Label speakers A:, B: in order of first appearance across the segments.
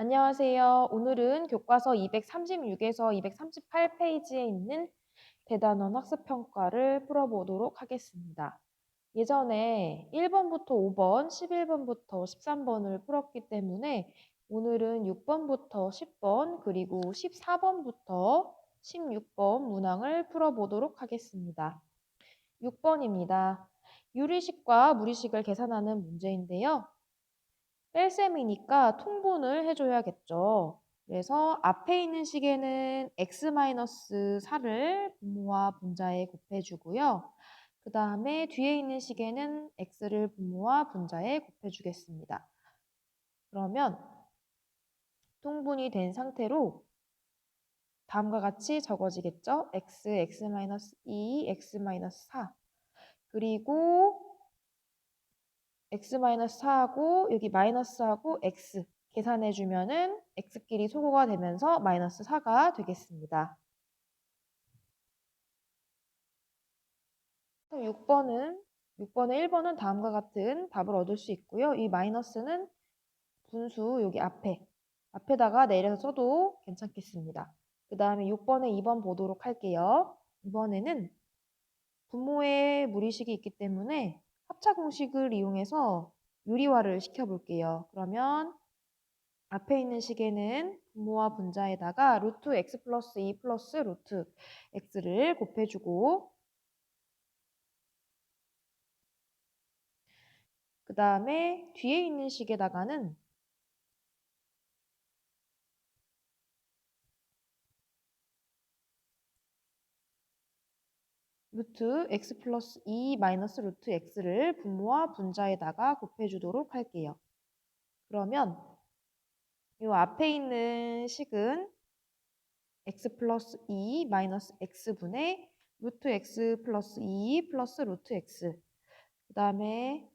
A: 안녕하세요. 오늘은 교과서 236에서 238페이지에 있는 대단원 학습평가를 풀어보도록 하겠습니다. 예전에 1번부터 5번, 11번부터 13번을 풀었기 때문에 오늘은 6번부터 10번, 그리고 14번부터 16번 문항을 풀어보도록 하겠습니다. 6번입니다. 유리식과 무리식을 계산하는 문제인데요. 뺄셈이니까 통분을 해줘야겠죠. 그래서 앞에 있는 식에는 x-4를 분모와 분자에 곱해주고요. 그 다음에 뒤에 있는 식에는 x를 분모와 분자에 곱해주겠습니다. 그러면 통분이 된 상태로 다음과 같이 적어지겠죠? x, x-2, x-4 그리고 x-4하고 여기 마이너스하고 x 계산해주면은 x끼리 소거가 되면서 마이너스 4가 되겠습니다. 6번에 1번은 다음과 같은 답을 얻을 수 있고요. 이 마이너스는 분수 여기 앞에다가 내려서 써도 괜찮겠습니다. 그 다음에 6번에 2번 보도록 할게요. 이번에는 분모에 무리식이 있기 때문에 합차 공식을 이용해서 유리화를 시켜볼게요. 그러면 앞에 있는 식에는 분모와 분자에다가 루트 x 플러스 2 플러스 루트 x를 곱해주고 그 다음에 뒤에 있는 식에다가는 루트 x 플러스 2 마이너스 루트 x를 분모와 분자에다가 곱해주도록 할게요. 그러면 이 앞에 있는 식은 x 플러스 2 마이너스 x분의 루트 x 플러스 2 플러스 루트 x 그 다음에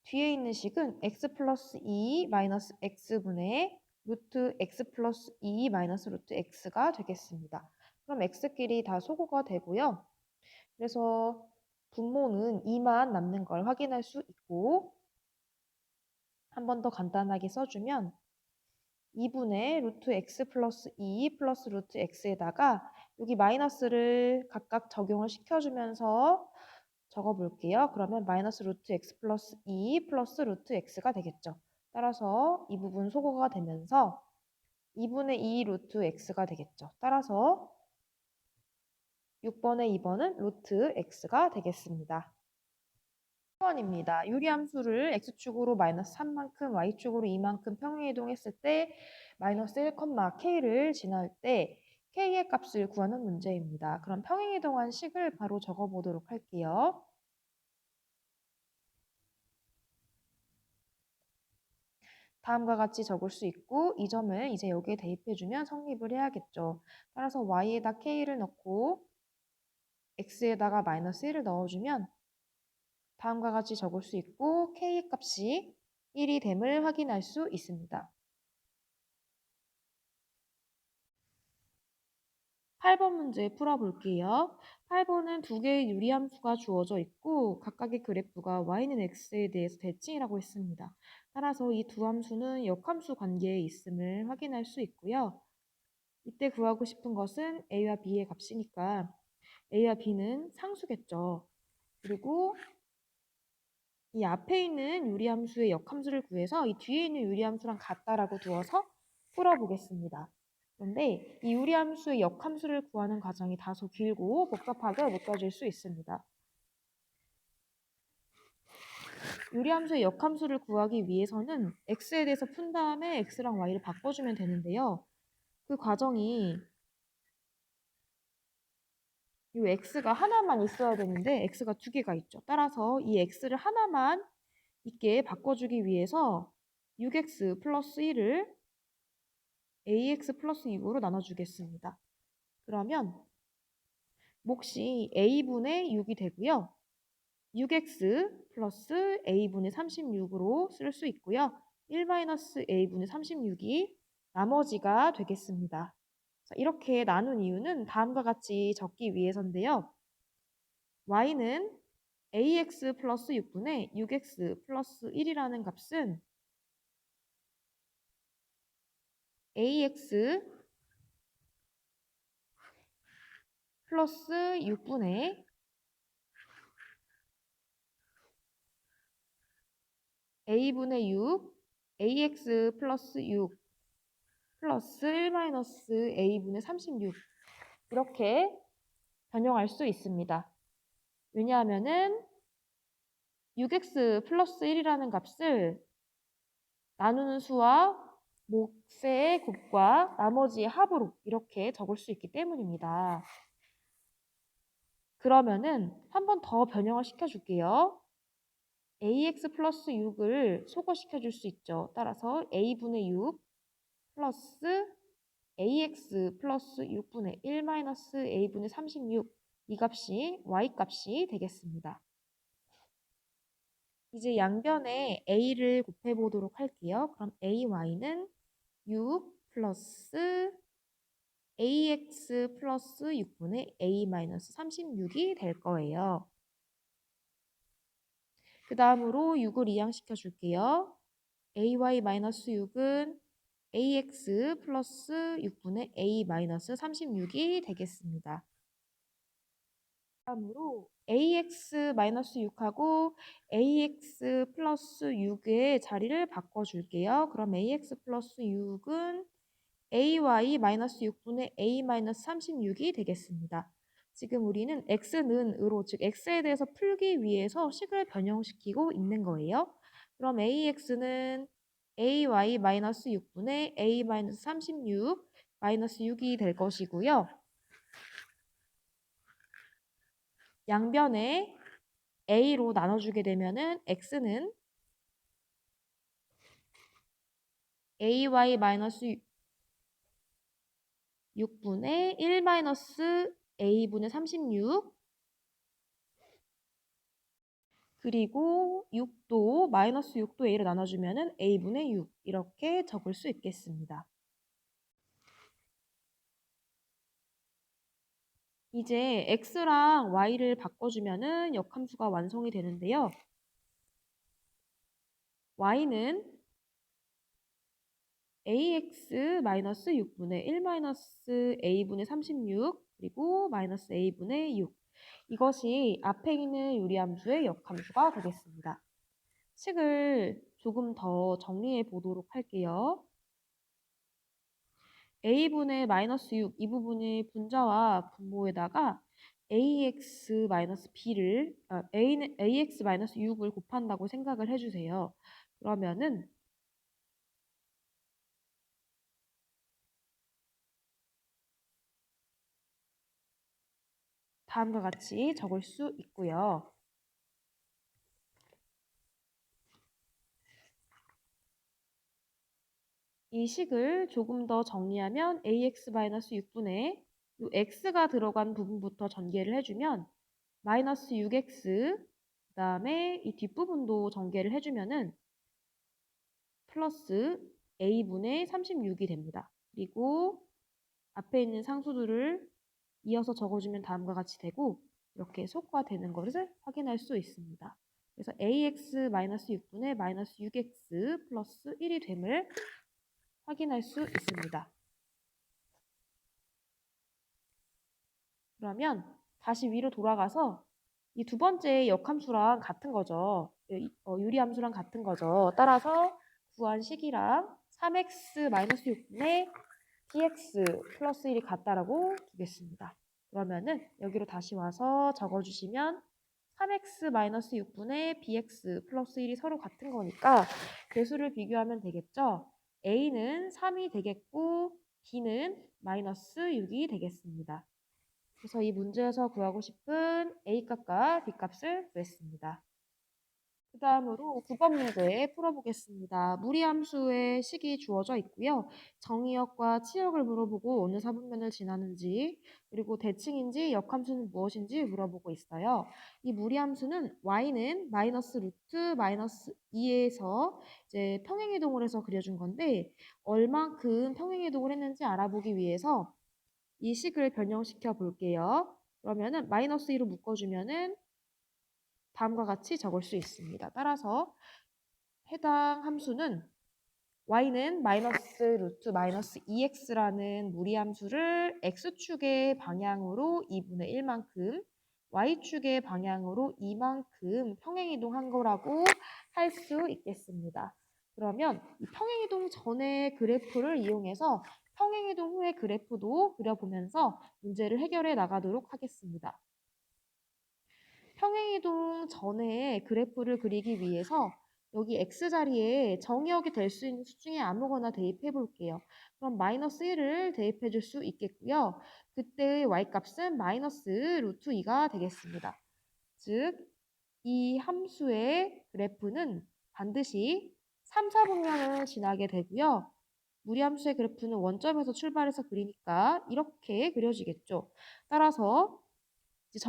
A: 뒤에 있는 식은 x 플러스 2 마이너스 x분의 루트 x 플러스 2 마이너스 루트 x가 되겠습니다. 그럼 x끼리 다 소거가 되고요. 그래서 분모는 2만 남는 걸 확인할 수 있고 한 번 더 간단하게 써주면 2분의 루트 x 플러스 2 플러스 루트 x에다가 여기 마이너스를 각각 적용을 시켜주면서 적어볼게요. 그러면 마이너스 루트 x 플러스 2 플러스 루트 x가 되겠죠. 따라서 이 부분 소거가 되면서 2분의 2 루트 x가 되겠죠. 따라서 6번의 2번은 루트 x가 되겠습니다. 1번입니다. 유리함수를 x축으로 마이너스 3만큼, y축으로 2만큼 평행이동했을 때 마이너스 1, k를 지날 때 k의 값을 구하는 문제입니다. 그럼 평행이동한 식을 바로 적어보도록 할게요. 다음과 같이 적을 수 있고 이 점을 이제 여기에 대입해주면 성립을 해야겠죠. 따라서 y에다 k를 넣고 x에다가 마이너스 1을 넣어주면 다음과 같이 적을 수 있고 k의 값이 1이 됨을 확인할 수 있습니다. 8번 문제 풀어볼게요. 8번은 두 개의 유리함수가 주어져 있고 각각의 그래프가 y는 x에 대해서 대칭이라고 했습니다. 따라서 이 두 함수는 역함수 관계에 있음을 확인할 수 있고요. 이때 구하고 싶은 것은 a와 b의 값이니까 a와 b는 상수겠죠. 그리고 이 앞에 있는 유리함수의 역함수를 구해서 이 뒤에 있는 유리함수랑 같다라고 두어서 풀어보겠습니다. 그런데 이 유리함수의 역함수를 구하는 과정이 다소 길고 복잡하게 느껴질 수 있습니다. 유리함수의 역함수를 구하기 위해서는 x에 대해서 푼 다음에 x랑 y를 바꿔주면 되는데요. 그 과정이 이 x가 하나만 있어야 되는데 x가 두 개가 있죠. 따라서 이 x를 하나만 있게 바꿔주기 위해서 6x 플러스 1을 ax 플러스 6으로 나눠주겠습니다. 그러면 몫이 a분의 6이 되고요. 6x 플러스 a분의 36으로 쓸 수 있고요. 1-a분의 36이 나머지가 되겠습니다. 자, 이렇게 나눈 이유는 다음과 같이 적기 위해서인데요. y는 ax 플러스 6분의 6x 플러스 1이라는 값은 ax 플러스 6분의 a분의 6, ax 플러스 6 플러스 1 마이너스 a분의 36 이렇게 변형할 수 있습니다. 왜냐하면은 6x 플러스 1이라는 값을 나누는 수와 몫의 곱과 나머지의 합으로 이렇게 적을 수 있기 때문입니다. 그러면은 한 번 더 변형을 시켜줄게요. ax 플러스 6을 소거시켜 줄 수 있죠. 따라서 a분의 6 플러스 ax 플러스 6분의 1 마이너스 a분의 36 이 값이 y값이 되겠습니다. 이제 양변에 a를 곱해보도록 할게요. 그럼 ay는 6 플러스 ax 플러스 6분의 a 마이너스 36이 될 거예요. 그 다음으로 6을 이항시켜 줄게요. ay 마이너스 6은 ax 플러스 6분의 a 마이너스 36이 되겠습니다. 다음으로 ax 마이너스 6하고 ax 플러스 6의 자리를 바꿔줄게요. 그럼 ax 플러스 6은 ay 마이너스 6분의 a 마이너스 36이 되겠습니다. 지금 우리는 x는 으로, 즉 x에 대해서 풀기 위해서 식을 변형시키고 있는 거예요. 그럼 ax는 ay 마이너스 6분의 a 마이너스 36 마이너스 6이 될 것이고요. 양변에 a로 나눠주게 되면은 x는 ay 마이너스 6분의 1 마이너스 a분의 36 그리고 6도 마이너스 6도 a를 나눠주면은 a분의 6 이렇게 적을 수 있겠습니다. 이제 x랑 y를 바꿔주면은 역함수가 완성이 되는데요. y는 ax 마이너스 6분의 1 마이너스 a분의 36 그리고 마이너스 a분의 6 이것이 앞에 있는 유리함수의 역함수가 되겠습니다. 식을 조금 더 정리해 보도록 할게요. a분의 마이너스 6 이 부분의 분자와 분모에다가 ax 마이너스 b를 ax 마이너스 6을 곱한다고 생각을 해주세요. 그러면은 다음과 같이 적을 수 있고요. 이 식을 조금 더 정리하면 ax-6분의 이 x가 들어간 부분부터 전개를 해주면 마이너스 6x 그 다음에 이 뒷부분도 전개를 해주면은 플러스 a분의 36이 됩니다. 그리고 앞에 있는 상수들을 이어서 적어주면 다음과 같이 되고 이렇게 소과되는 것을 확인할 수 있습니다. 그래서 ax-6분의 마이너스 6x 플러스 1이 됨을 확인할 수 있습니다. 그러면 다시 위로 돌아가서 이 두 번째 역함수랑 같은 거죠. 유리함수랑 같은 거죠. 따라서 구한 식이랑 3x-6분의 dx 플러스 1이 같다라고 두겠습니다. 그러면은 여기로 다시 와서 적어주시면 3x-6분의 bx 플러스 1이 서로 같은 거니까 개수를 비교하면 되겠죠. a는 3이 되겠고 b는 마이너스 6이 되겠습니다. 그래서 이 문제에서 구하고 싶은 a값과 b값을 구했습니다. 그 다음으로 9번 문제 풀어보겠습니다. 무리함수의 식이 주어져 있고요. 정의역과 치역을 물어보고 어느 사분면을 지나는지 그리고 대칭인지 역함수는 무엇인지 물어보고 있어요. 이 무리함수는 y는 마이너스 루트 마이너스 2에서 이제 평행이동을 해서 그려준 건데 얼만큼 평행이동을 했는지 알아보기 위해서 이 식을 변형시켜 볼게요. 그러면은 마이너스 2로 묶어주면은 다음과 같이 적을 수 있습니다. 따라서 해당 함수는 y는 마이너스 루트 마이너스 2x라는 무리함수를 x축의 방향으로 2분의 1만큼, y축의 방향으로 2만큼 평행이동한 거라고 할 수 있겠습니다. 그러면 이 평행이동 전의 그래프를 이용해서 평행이동 후의 그래프도 그려보면서 문제를 해결해 나가도록 하겠습니다. 평행이동 전에 그래프를 그리기 위해서 여기 x자리에 정의역이 될 수 있는 수 중에 아무거나 대입해 볼게요. 그럼 마이너스 1을 대입해 줄 수 있겠고요. 그때의 y값은 마이너스 루트 2가 되겠습니다. 즉, 이 함수의 그래프는 반드시 3, 4분면을 지나게 되고요. 무리함수의 그래프는 원점에서 출발해서 그리니까 이렇게 그려지겠죠. 따라서 이제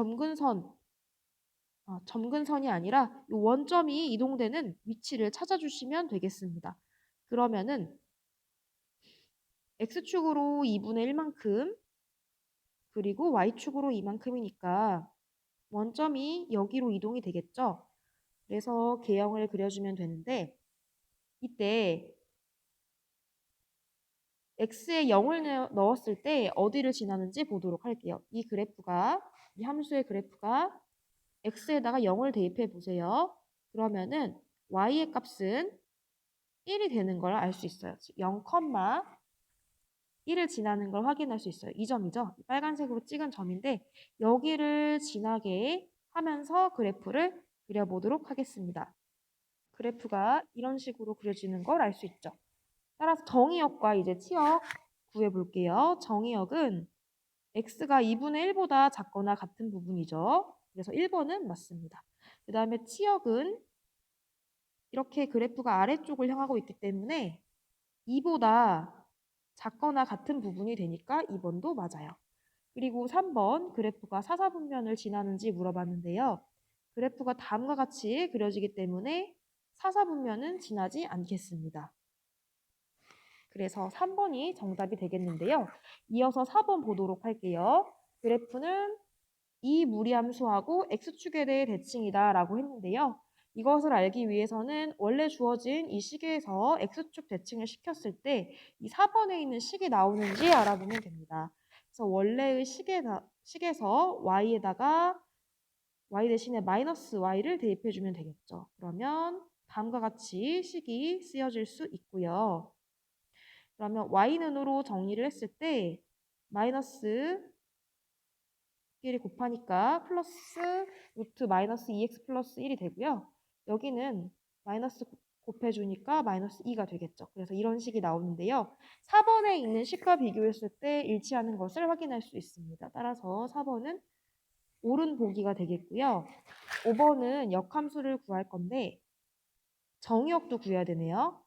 A: 점근선이 아니라 이 원점이 이동되는 위치를 찾아주시면 되겠습니다. 그러면은 x축으로 2분의 1만큼 그리고 y축으로 2만큼이니까 원점이 여기로 이동이 되겠죠. 그래서 개형을 그려주면 되는데 이때 x에 0을 넣었을 때 어디를 지나는지 보도록 할게요. 이 함수의 그래프가 x에다가 0을 대입해 보세요. 그러면은 y의 값은 1이 되는 걸 알 수 있어요. 0,1을 지나는 걸 확인할 수 있어요. 이 점이죠. 빨간색으로 찍은 점인데 여기를 지나게 하면서 그래프를 그려보도록 하겠습니다. 그래프가 이런 식으로 그려지는 걸 알 수 있죠. 따라서 정의역과 이제 치역 구해볼게요. 정의역은 x가 2분의 1보다 작거나 같은 부분이죠. 그래서 1번은 맞습니다. 그 다음에 치역은 이렇게 그래프가 아래쪽을 향하고 있기 때문에 2보다 작거나 같은 부분이 되니까 2번도 맞아요. 그리고 3번 그래프가 사사분면을 지나는지 물어봤는데요. 그래프가 다음과 같이 그려지기 때문에 사사분면은 지나지 않겠습니다. 그래서 3번이 정답이 되겠는데요. 이어서 4번 보도록 할게요. 그래프는 이 무리함수하고 x축에 대해 대칭이다 라고 했는데요. 이것을 알기 위해서는 원래 주어진 이 식에서 x축 대칭을 시켰을 때 이 4번에 있는 식이 나오는지 알아보면 됩니다. 그래서 원래의 식에서 y에다가 y 대신에 마이너스 y를 대입해주면 되겠죠. 그러면 다음과 같이 식이 쓰여질 수 있고요. 그러면 y는으로 정리를 했을 때 마이너스 1이 곱하니까 플러스 루트 마이너스 2x 플러스 1이 되고요. 여기는 마이너스 곱해주니까 마이너스 2가 되겠죠. 그래서 이런 식이 나오는데요. 4번에 있는 식과 비교했을 때 일치하는 것을 확인할 수 있습니다. 따라서 4번은 옳은 보기가 되겠고요. 5번은 역함수를 구할 건데 정의역도 구해야 되네요.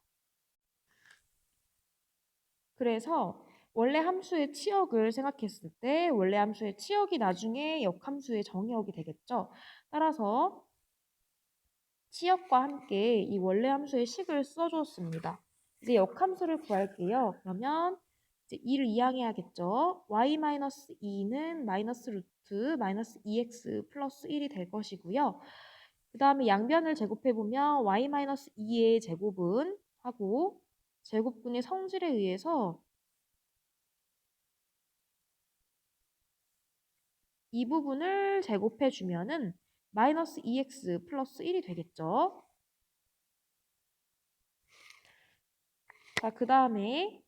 A: 그래서 원래 함수의 치역을 생각했을 때 원래 함수의 치역이 나중에 역함수의 정의역이 되겠죠. 따라서 치역과 함께 이 원래 함수의 식을 써주었습니다. 이제 역함수를 구할게요. 그러면 이제 2를 이항해야겠죠. y-2는 마이너스 루트 마이너스 2x 플러스 1이 될 것이고요. 그 다음에 양변을 제곱해보면 y-2의 제곱은 하고 제곱근의 성질에 의해서 이 부분을 제곱해 주면은 마이너스 2x 플러스 1이 되겠죠. 자, 그 다음에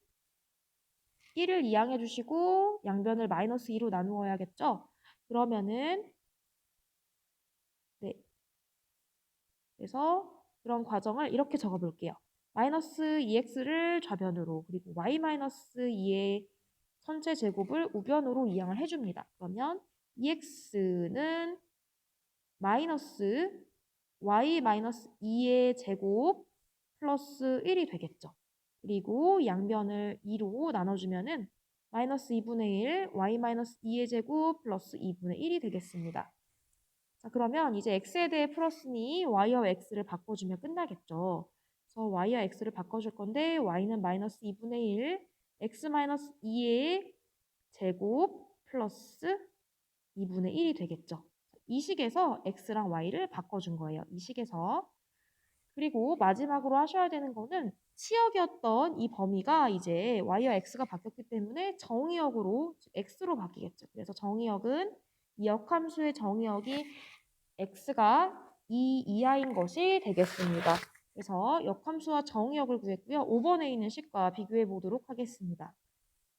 A: 1을 이항해 주시고 양변을 마이너스 2로 나누어야겠죠. 그러면은 네. 그래서 그런 과정을 이렇게 적어 볼게요. 마이너스 2x를 좌변으로 그리고 y 마이너스 2의 선체 제곱을 우변으로 이항을 해줍니다. 그러면 2x는 마이너스 y 마이너스 2의 제곱 플러스 1이 되겠죠. 그리고 양변을 2로 나눠주면은 마이너스 2분의 1 y 마이너스 2의 제곱 플러스 2분의 1이 되겠습니다. 자, 그러면 이제 x에 대해 풀었으니 y와 x를 바꿔주면 끝나겠죠. 그래서 y와 x를 바꿔줄 건데 y는 마이너스 2분의 1 x 마이너스 2의 제곱 플러스 2분의 1이 되겠죠. 이 식에서 x랑 y를 바꿔준 거예요. 이 식에서. 그리고 마지막으로 하셔야 되는 거는 치역이었던 이 범위가 이제 y와 x가 바뀌었기 때문에 정의역으로 x로 바뀌겠죠. 그래서 정의역은 이 역함수의 정의역이 x가 2 이하인 것이 되겠습니다. 그래서 역함수와 정의역을 구했고요. 5번에 있는 식과 비교해 보도록 하겠습니다.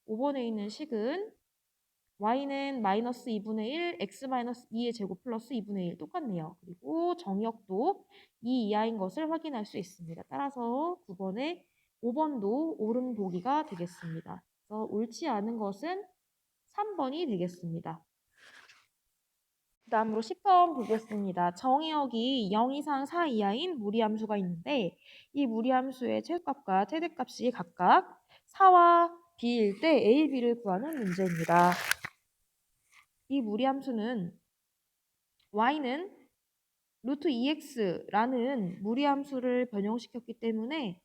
A: 5번에 있는 식은 y는 마이너스 2분의 1, x 마이너스 2의 제곱 플러스 2분의 1 똑같네요. 그리고 정역도 2 이하인 것을 확인할 수 있습니다. 따라서 9번에 5번도 옳은 보기가 되겠습니다. 그래서 옳지 않은 것은 3번이 되겠습니다. 그 다음으로 10번 보겠습니다. 정의역이 0 이상 4 이하인 무리함수가 있는데 이 무리함수의 최소값과 최대값이 각각 4와 b일 때 a, b를 구하는 문제입니다. 이 무리함수는 y는 루트 2x라는 무리함수를 변형시켰기 때문에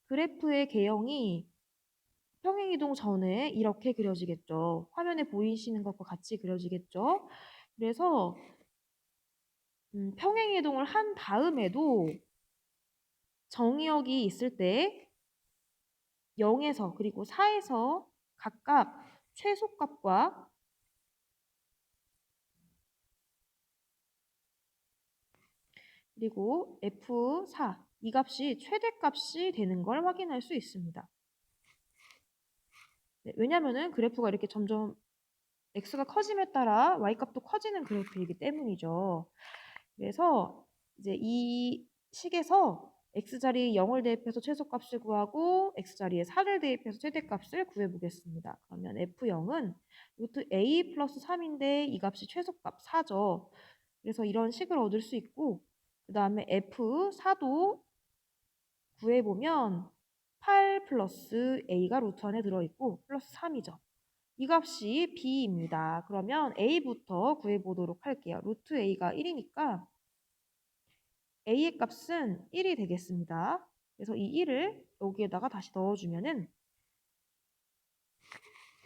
A: 그래프의 개형이 평행이동 전에 이렇게 그려지겠죠. 화면에 보이시는 것과 같이 그려지겠죠. 그래서 평행이동을 한 다음에도 정의역이 있을 때 0에서 그리고 4에서 각각 최소값과 그리고 F4 이 값이 최대값이 되는 걸 확인할 수 있습니다. 네, 왜냐면은 그래프가 이렇게 점점 x가 커짐에 따라 y값도 커지는 그래프이기 때문이죠. 그래서 이제 이 식에서 x자리에 0을 대입해서 최소값을 구하고 x자리에 4를 대입해서 최대값을 구해보겠습니다. 그러면 f0은 루트 a 플러스 3인데 이 값이 최소값 4죠. 그래서 이런 식을 얻을 수 있고 그 다음에 f4도 구해보면 8 플러스 a가 루트 안에 들어있고 플러스 3이죠. 이 값이 b입니다. 그러면 a부터 구해보도록 할게요. 루트 a가 1이니까 a의 값은 1이 되겠습니다. 그래서 이 1을 여기에다가 다시 넣어주면은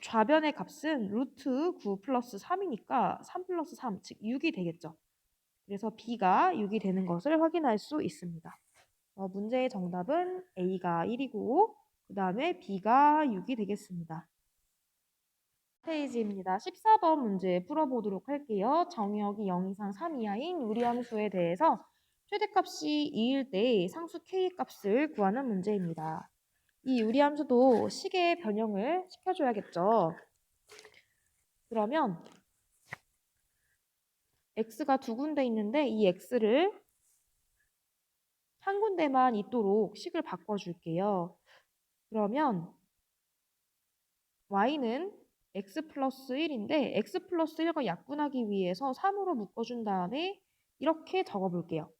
A: 좌변의 값은 루트 9 플러스 3이니까 3 플러스 3, 즉 6이 되겠죠. 그래서 b가 6이 되는 것을 확인할 수 있습니다. 문제의 정답은 a가 1이고 그 다음에 b가 6이 되겠습니다. 페이지입니다. 14번 문제 풀어보도록 할게요. 정의역이 0 이상 3 이하인 유리함수에 대해서 최대값이 2일 때 상수 k 값을 구하는 문제입니다. 이 유리함수도 식의 변형을 시켜줘야겠죠. 그러면 x가 두 군데 있는데 이 x를 한 군데만 있도록 식을 바꿔줄게요. 그러면 y는 x 플러스 1인데 x 플러스 1과 약분하기 위해서 3으로 묶어준 다음에 이렇게 적어볼게요.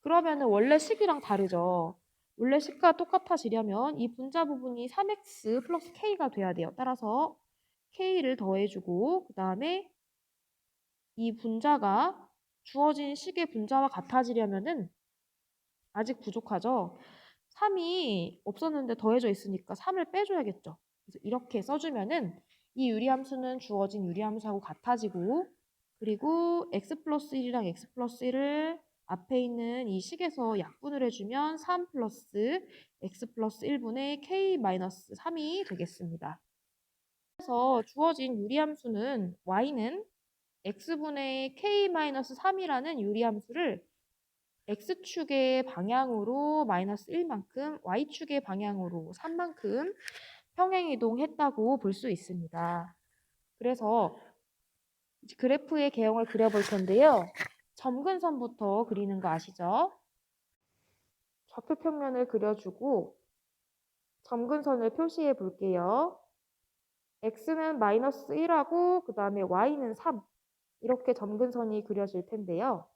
A: 그러면은 원래 식이랑 다르죠. 원래 식과 똑같아지려면 이 분자 부분이 3x 플러스 k가 돼야 돼요. 따라서 k를 더해주고 그 다음에 이 분자가 주어진 식의 분자와 같아지려면은 아직 부족하죠. 3이 없었는데 더해져 있으니까 3을 빼줘야겠죠. 그래서 이렇게 써주면은 이 유리함수는 주어진 유리함수하고 같아지고 그리고 x 플러스 1이랑 x 플러스 1을 앞에 있는 이 식에서 약분을 해주면 3 플러스 x 플러스 1분의 k 마이너스 3이 되겠습니다. 그래서 주어진 유리함수는 y는 x분의 k 마이너스 3이라는 유리함수를 x축의 방향으로 마이너스 1만큼, y축의 방향으로 3만큼 평행이동했다고 볼 수 있습니다. 그래서 그래프의 개형을 그려볼 텐데요. 점근선부터 그리는 거 아시죠? 좌표평면을 그려주고 점근선을 표시해 볼게요. x는 마이너스 1하고 그 다음에 y는 3 이렇게 점근선이 그려질 텐데요.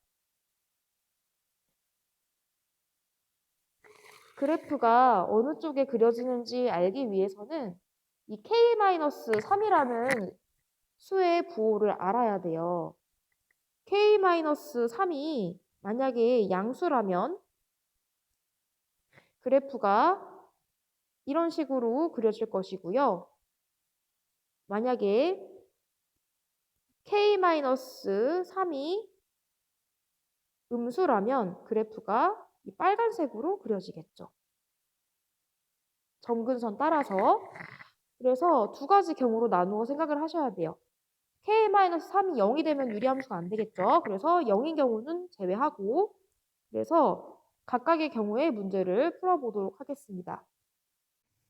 A: 그래프가 어느 쪽에 그려지는지 알기 위해서는 이 k-3이라는 수의 부호를 알아야 돼요. k-3이 만약에 양수라면 그래프가 이런 식으로 그려질 것이고요. 만약에 k-3이 음수라면 그래프가 이 빨간색으로 그려지겠죠. 점근선 따라서. 그래서 두 가지 경우로 나누어 생각을 하셔야 돼요. k-3이 0이 되면 유리함수가 안 되겠죠. 그래서 0인 경우는 제외하고, 그래서 각각의 경우에 문제를 풀어보도록 하겠습니다.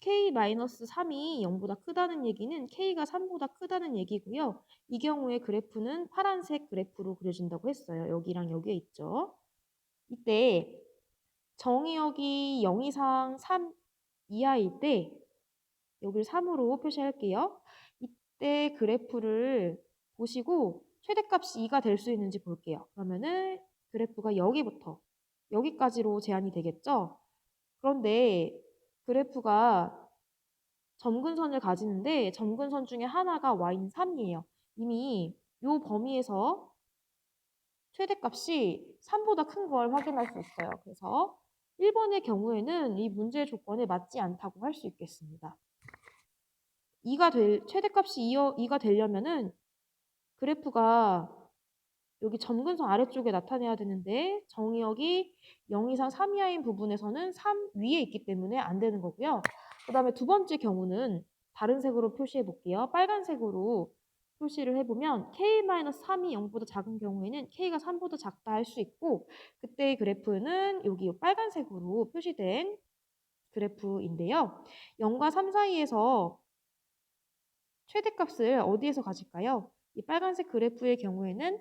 A: k-3이 0보다 크다는 얘기는 k가 3보다 크다는 얘기고요. 이 경우에 그래프는 파란색 그래프로 그려진다고 했어요. 여기랑 여기에 있죠. 이때 정의역이 0 이상 3 이하일 때 여기를 3으로 표시할게요. 이때 그래프를 보시고 최대값이 2가 될 수 있는지 볼게요. 그러면은 그래프가 여기부터 여기까지로 제한이 되겠죠? 그런데 그래프가 점근선을 가지는데 점근선 중에 하나가 y는 3이에요. 이미 이 범위에서 최대값이 3보다 큰 걸 확인할 수 있어요. 그래서 1번의 경우에는 이 문제 조건에 맞지 않다고 할 수 있겠습니다. 최대값이 2가 되려면은 그래프가 여기 점근선 아래쪽에 나타내야 되는데 정의역이 0 이상 3 이하인 부분에서는 3 위에 있기 때문에 안 되는 거고요. 그 다음에 두 번째 경우는 다른 색으로 표시해 볼게요. 빨간색으로 표시를 해보면 k-3이 0보다 작은 경우에는 k가 3보다 작다 할 수 있고 그때의 그래프는 여기 빨간색으로 표시된 그래프인데요. 0과 3 사이에서 최대값을 어디에서 가질까요? 이 빨간색 그래프의 경우에는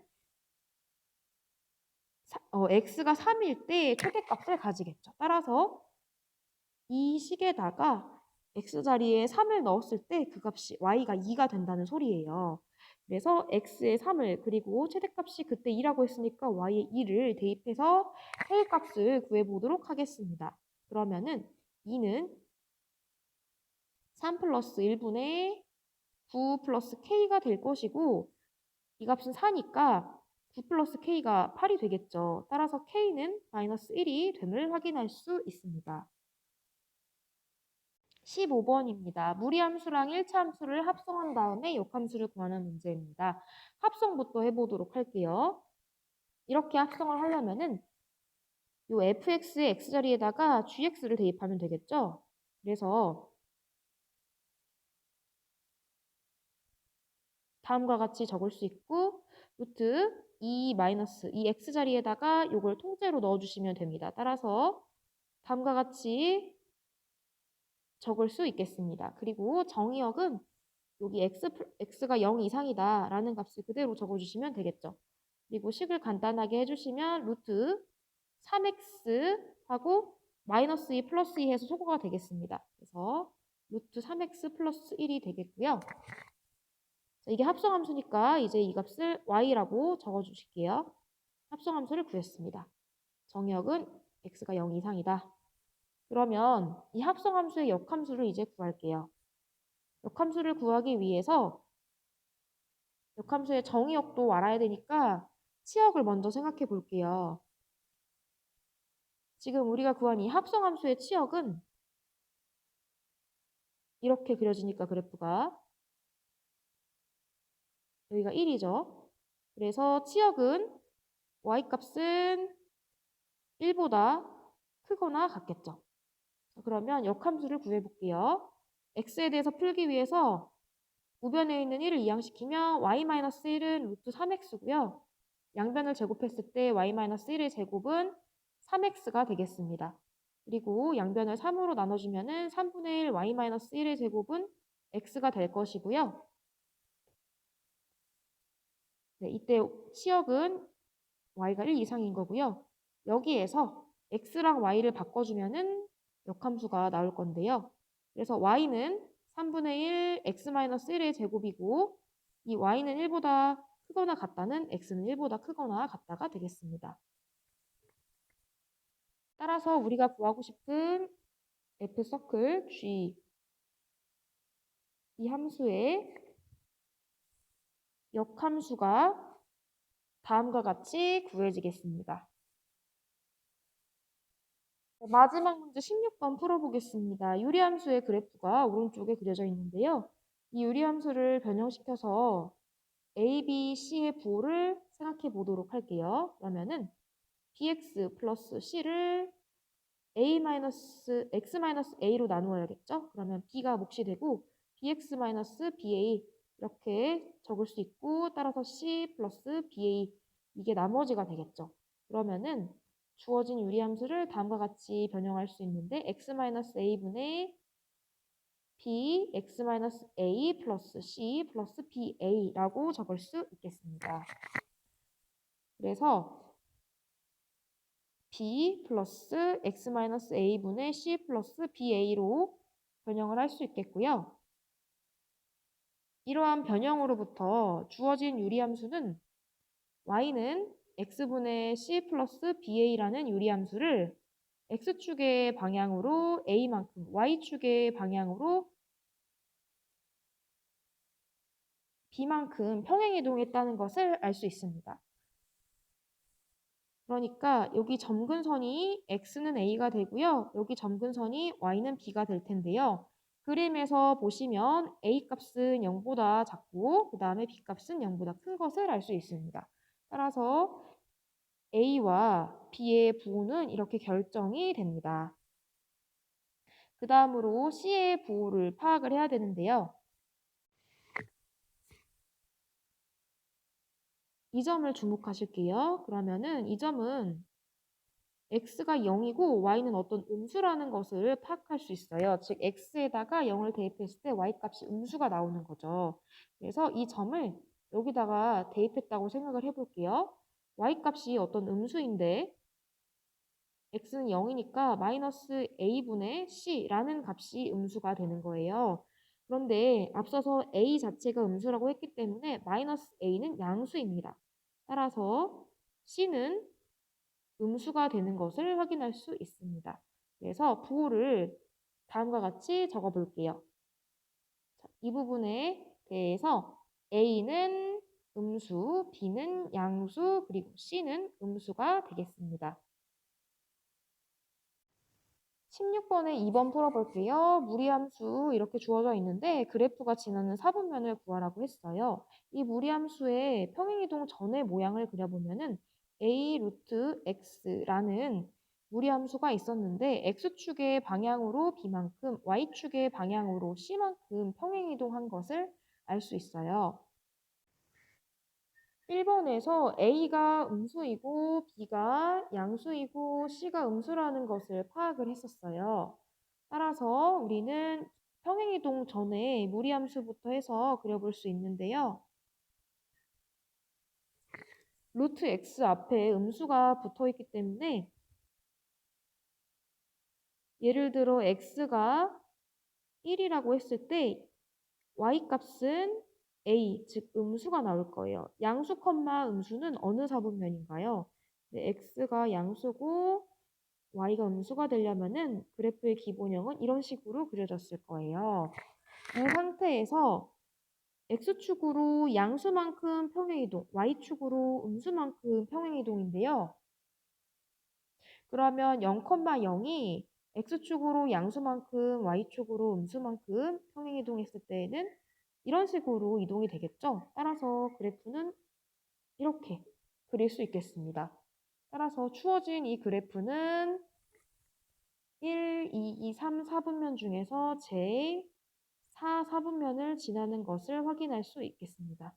A: x가 3일 때 최대값을 가지겠죠. 따라서 이 식에다가 x자리에 3을 넣었을 때 그 값이 y가 2가 된다는 소리예요. 그래서 x에 3을 그리고 최대값이 그때 2라고 했으니까 y에 2를 대입해서 k값을 구해보도록 하겠습니다. 그러면은 2는 3 플러스 1분의 9 플러스 k가 될 것이고 이 값은 4니까 9 플러스 k가 8이 되겠죠. 따라서 k는 마이너스 1이 됨을 확인할 수 있습니다. 15번입니다. 무리함수랑 1차 함수를 합성한 다음에 역함수를 구하는 문제입니다. 합성부터 해보도록 할게요. 이렇게 합성을 하려면은 요 fx의 x자리에다가 gx를 대입하면 되겠죠. 그래서 다음과 같이 적을 수 있고 루트 2 마이너스 이 x자리에다가 요걸 통째로 넣어주시면 됩니다. 따라서 다음과 같이 적을 수 있겠습니다. 그리고 정의역은 여기 x가 0 이상이다 라는 값을 그대로 적어주시면 되겠죠. 그리고 식을 간단하게 해주시면 루트 3x 하고 마이너스 2 플러스 2 해서 소거가 되겠습니다. 그래서 루트 3x 플러스 1이 되겠고요. 자, 이게 합성함수니까 이제 이 값을 y라고 적어주실게요. 합성함수를 구했습니다. 정의역은 x가 0 이상이다. 그러면 이 합성함수의 역함수를 이제 구할게요. 역함수를 구하기 위해서 역함수의 정의역도 알아야 되니까 치역을 먼저 생각해 볼게요. 지금 우리가 구한 이 합성함수의 치역은 이렇게 그려지니까 그래프가 여기가 1이죠. 그래서 치역은 y값은 1보다 크거나 같겠죠. 그러면 역함수를 구해볼게요. x에 대해서 풀기 위해서 우변에 있는 1을 이항시키면 y-1은 루트 3x고요. 양변을 제곱했을 때 y-1의 제곱은 3x가 되겠습니다. 그리고 양변을 3으로 나눠주면 3분의 1 y-1의 제곱은 x가 될 것이고요. 네, 이때 치역은 y가 1 이상인 거고요. 여기에서 x랑 y를 바꿔주면 역함수가 나올 건데요. 그래서 y는 3분의 1 x-1의 제곱이고 이 y는 1보다 크거나 같다는 x는 1보다 크거나 같다가 되겠습니다. 따라서 우리가 구하고 싶은 f서클 g 이 함수의 역함수가 다음과 같이 구해지겠습니다. 마지막 문제 16번 풀어보겠습니다. 유리함수의 그래프가 오른쪽에 그려져 있는데요. 이 유리함수를 변형시켜서 A, B, C의 부호를 생각해 보도록 할게요. 그러면은 bx 플러스 c를 x-a로 나누어야겠죠? 그러면 b가 몫이 되고 bx-ba 이렇게 적을 수 있고 따라서 c 플러스 ba 이게 나머지가 되겠죠. 그러면은 주어진 유리함수를 다음과 같이 변형할 수 있는데 x-a분의 b x-a 플러스 c 플러스 ba라고 적을 수 있겠습니다. 그래서 b 플러스 x-a분의 c 플러스 ba로 변형을 할 수 있겠고요. 이러한 변형으로부터 주어진 유리함수는 y는 x분의 c 플러스 ba라는 유리함수를 x축의 방향으로 a만큼, y축의 방향으로 b만큼 평행이동했다는 것을 알 수 있습니다. 그러니까 여기 점근선이 x는 a가 되고요. 여기 점근선이 y는 b가 될 텐데요. 그림에서 보시면 a 값은 0보다 작고 그 다음에 b 값은 0보다 큰 것을 알 수 있습니다. 따라서 a와 b의 부호는 이렇게 결정이 됩니다. 그 다음으로 c의 부호를 파악을 해야 되는데요. 이 점을 주목하실게요. 그러면은 이 점은 x가 0이고 y는 어떤 음수라는 것을 파악할 수 있어요. 즉 x에다가 0을 대입했을 때 y 값이 음수가 나오는 거죠. 그래서 이 점을 여기다가 대입했다고 생각을 해볼게요. y 값이 어떤 음수인데 x는 0이니까 마이너스 a분의 c라는 값이 음수가 되는 거예요. 그런데 앞서서 a 자체가 음수라고 했기 때문에 마이너스 a는 양수입니다. 따라서 c는 음수가 되는 것을 확인할 수 있습니다. 그래서 부호를 다음과 같이 적어 볼게요. 이 부분에 대해서 A는 음수, B는 양수, 그리고 C는 음수가 되겠습니다. 16번에 2번 풀어볼게요. 무리함수 이렇게 주어져 있는데 그래프가 지나는 사분면을 구하라고 했어요. 이 무리함수의 평행이동 전의 모양을 그려보면은 a 루트 x라는 무리함수가 있었는데 x축의 방향으로 b만큼 y축의 방향으로 c만큼 평행이동한 것을 알 수 있어요. 1번에서 A가 음수이고 B가 양수이고 C가 음수라는 것을 파악을 했었어요. 따라서 우리는 평행이동 전에 무리함수부터 해서 그려볼 수 있는데요. 루트 X 앞에 음수가 붙어 있기 때문에 예를 들어 X가 1이라고 했을 때 Y 값은 A, 즉 음수가 나올 거예요. 양수, 음수는 어느 사분면인가요? 네, X가 양수고 Y가 음수가 되려면은 그래프의 기본형은 이런 식으로 그려졌을 거예요. 이 상태에서 X축으로 양수만큼 평행이동, Y축으로 음수만큼 평행이동인데요. 그러면 0,0이 X축으로 양수만큼 Y축으로 음수만큼 평행이동했을 때에는 이런 식으로 이동이 되겠죠. 따라서 그래프는 이렇게 그릴 수 있겠습니다. 따라서 주어진 이 그래프는 1, 2, 3, 4분면 중에서 제 4, 4분면을 지나는 것을 확인할 수 있겠습니다.